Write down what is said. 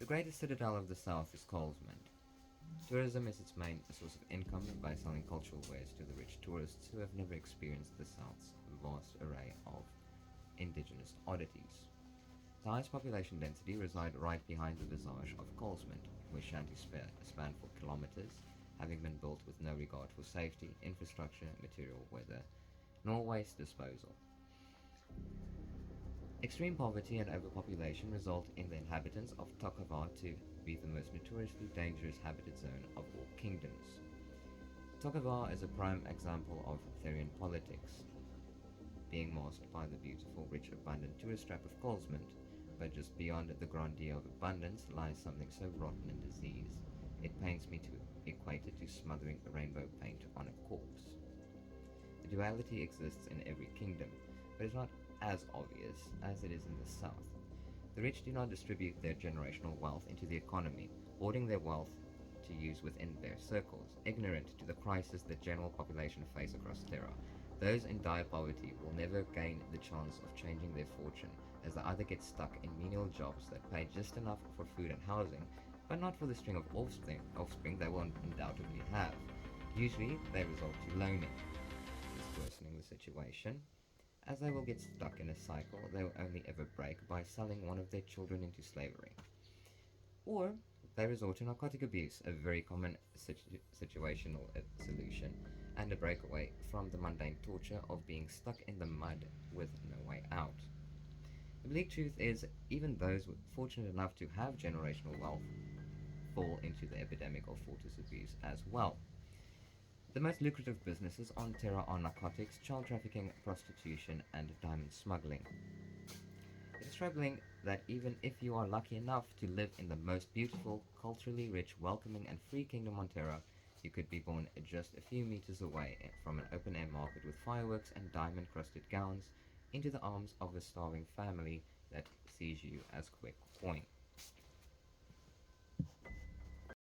The greatest citadel of the south is Colesmond. Tourism is its main source of income by selling cultural wares to the rich tourists who have never experienced the south's vast array of indigenous oddities. The highest population density reside right behind the visage of Colesmond, where shanties span for kilometres, having been built with no regard for safety, infrastructure, material weather, nor waste disposal. Extreme poverty and overpopulation result in the inhabitants of Tokava to be the most notoriously dangerous habitat zone of all kingdoms. Tokava is a prime example of Therian politics, being masked by the beautiful, rich, abundant tourist trap of Colesmond, but just beyond the grandeur of abundance lies something so rotten and diseased, it pains me to equate it to smothering rainbow paint on a corpse. The duality exists in every kingdom, but is not as obvious as it is in the south. The rich do not distribute their generational wealth into the economy, hoarding their wealth to use within their circles, ignorant to the crisis the general population face across Terra. Those in dire poverty will never gain the chance of changing their fortune, as they either get stuck in menial jobs that pay just enough for food and housing, but not for the string of offspring they will undoubtedly have. Usually, they resort to loaning, just worsening the situation, as they will get stuck in a cycle they will only ever break by selling one of their children into slavery. Or they resort to narcotic abuse, a very common situational solution, and a breakaway from the mundane torture of being stuck in the mud with no way out. The bleak truth is, even those fortunate enough to have generational wealth fall into the epidemic of fortis abuse as well. The most lucrative businesses on Terra are narcotics, child trafficking, prostitution, and diamond smuggling. It is troubling that even if you are lucky enough to live in the most beautiful, culturally rich, welcoming, and free kingdom on Terra, you could be born just a few meters away from an open-air market with fireworks and diamond-crusted gowns into the arms of a starving family that sees you as quick coin.